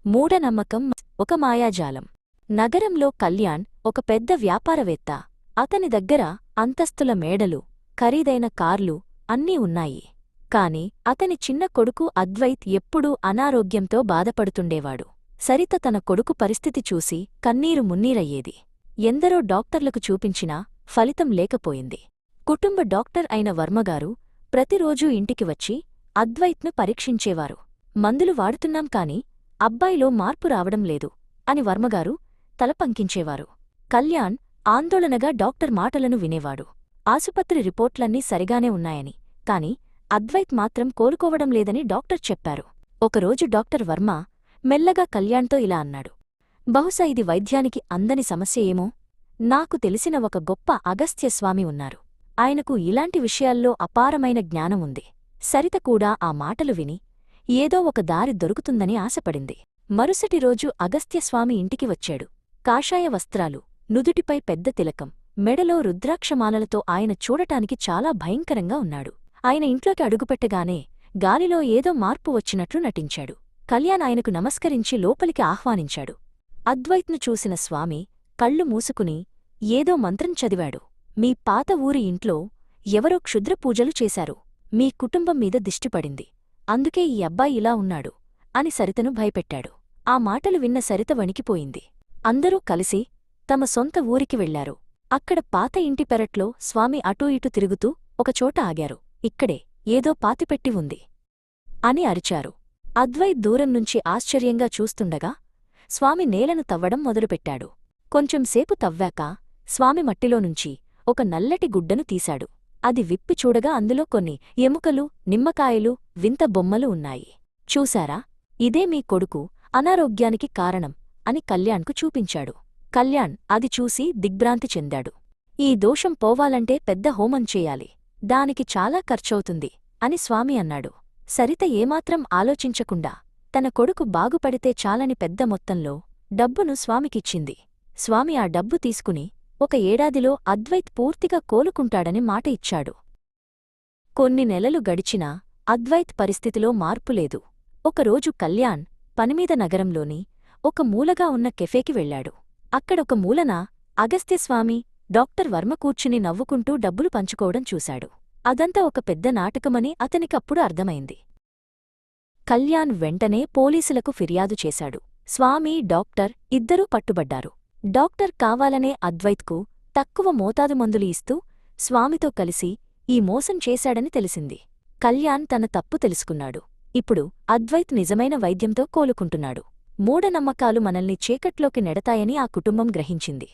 మూఢనమ్మకం ఒక మాయాజాలం. నగరంలో కళ్యాణ్ ఒక పెద్ద వ్యాపారవేత్త. అతని దగ్గర అంతస్తుల మేడలు, ఖరీదైన కార్లు అన్నీ ఉన్నాయి. కాని అతని చిన్న కొడుకు అద్వైత్ ఎప్పుడూ అనారోగ్యంతో బాధపడుతుండేవాడు. సరిత తన కొడుకు పరిస్థితి చూసి కన్నీరు మున్నీరయ్యేది. ఎందరో డాక్టర్లకు చూపించినా ఫలితం లేకపోయింది. కుటుంబ డాక్టర్ అయిన వర్మగారు ప్రతిరోజూ ఇంటికి వచ్చి అద్వైత్ను పరీక్షించేవారు. మందులు వాడుతున్నాం కాని అబ్బాయిలో మార్పు రావడం లేదు అని వర్మగారు తలపంకించేవారు. కళ్యాణ్ ఆందోళనగా డాక్టర్ మాటలను వినేవాడు. ఆసుపత్రి రిపోర్ట్లన్నీ సరిగానే ఉన్నాయని, కాని అద్వైత్ మాత్రం కోలుకోవడం లేదని డాక్టర్ చెప్పారు. ఒకరోజు డాక్టర్ వర్మ మెల్లగా కళ్యాణ్తో ఇలా అన్నాడు. బహుశా ఇది వైద్యానికి అందని సమస్య ఏమో. నాకు తెలిసిన ఒక గొప్ప అగస్త్యస్వామి ఉన్నారు. ఆయనకు ఇలాంటి విషయాల్లో అపారమైన జ్ఞానం ఉంది. సరిత కూడా ఆ మాటలు విని ఏదో ఒక దారి దొరుకుతుందని ఆశపడింది. మరుసటి రోజు అగస్త్యస్వామి ఇంటికి వచ్చాడు. కాషాయ వస్త్రాలు, నుదుటిపై పెద్ద తిలకం, మెడలో రుద్రాక్షమాలలతో ఆయన చూడటానికి చాలా భయంకరంగా ఉన్నాడు. ఆయన ఇంట్లోకి అడుగుపెట్టగానే గాలిలో ఏదో మార్పు వచ్చినట్లు నటించాడు. కళ్యాణ్ ఆయనకు నమస్కరించి లోపలికి ఆహ్వానించాడు. అద్వైత్ను చూసిన స్వామి కళ్ళు మూసుకుని ఏదో మంత్రం చదివాడు. మీ పాత ఊరి ఇంట్లో ఎవరో క్షుద్రపూజలు చేశారు. మీ కుటుంబం మీద దిష్టిపడింది. అందుకే ఈ అబ్బాయి ఇలా ఉన్నాడు అని సరితను భయపెట్టాడు. ఆ మాటలు విన్న సరిత వణికిపోయింది. అందరూ కలిసి తమ సొంత ఊరికి వెళ్లారు. అక్కడ పాత ఇంటి పెరట్లో స్వామి అటూ ఇటూ తిరుగుతూ ఒకచోట ఆగారు. ఇక్కడే ఏదో పాతిపెట్టి ఉంది అని అరిచారు. అద్వైత్ దూరం నుంచి ఆశ్చర్యంగా చూస్తుండగా స్వామి నేలను తవ్వడం మొదలుపెట్టాడు. కొంచెంసేపు తవ్వాక స్వామి మట్టిలోనుంచి ఒక నల్లటి గుడ్డను తీశాడు. అది విప్పి చూడగా అందులో కొన్ని ఎముకలు, నిమ్మకాయలు, వింత బొమ్మలు ఉన్నాయి. చూశారా, ఇదే మీ కొడుకు అనారోగ్యానికి కారణం అని కళ్యాణ్కు చూపించాడు. కళ్యాణ్ అది చూసి దిగ్భ్రాంతి చెందాడు. ఈ దోషం పోవాలంటే పెద్ద హోమం చేయాలి. దానికి చాలా ఖర్చవుతుంది అని స్వామి అన్నాడు. సరిత ఏమాత్రం ఆలోచించకుండా తన కొడుకు బాగుపడితే చాలని పెద్ద మొత్తంలో డబ్బును స్వామికిచ్చింది. స్వామి ఆ డబ్బు తీసుకుని 1 ఏడాదిలో అద్వైత్ పూర్తిగా కోలుకుంటాడని మాట ఇచ్చాడు. కొన్ని నెలలు గడిచినా అద్వైత్ పరిస్థితిలో మార్పులేదు. ఒకరోజు కళ్యాణ్ పనిమీద నగరంలోని ఒక మూలగా ఉన్న కెఫేకి వెళ్లాడు. అక్కడొక మూలన అగస్త్యస్వామి, డాక్టర్ వర్మ కూర్చుని నవ్వుకుంటూ డబ్బులు పంచుకోవడం చూశాడు. అదంతా ఒక పెద్ద నాటకమని అతనికప్పుడు అర్థమైంది. కళ్యాణ్ వెంటనే పోలీసులకు ఫిర్యాదు చేశాడు. స్వామి, డాక్టర్ ఇద్దరూ పట్టుబడ్డారు. డాక్టర్ కావాలనే అద్వైత్కు తక్కువ మోతాదు మందులు ఇస్తూ స్వామితో కలిసి ఈ మోసం చేశాడని తెలిసింది. కళ్యాణ్ తన తప్పు తెలుసుకున్నాడు. ఇప్పుడు అద్వైత్ నిజమైన వైద్యంతో కోలుకుంటున్నాడు. మూఢనమ్మకాలు మనల్ని చీకట్లోకి నెడతాయని ఆ కుటుంబం గ్రహించింది.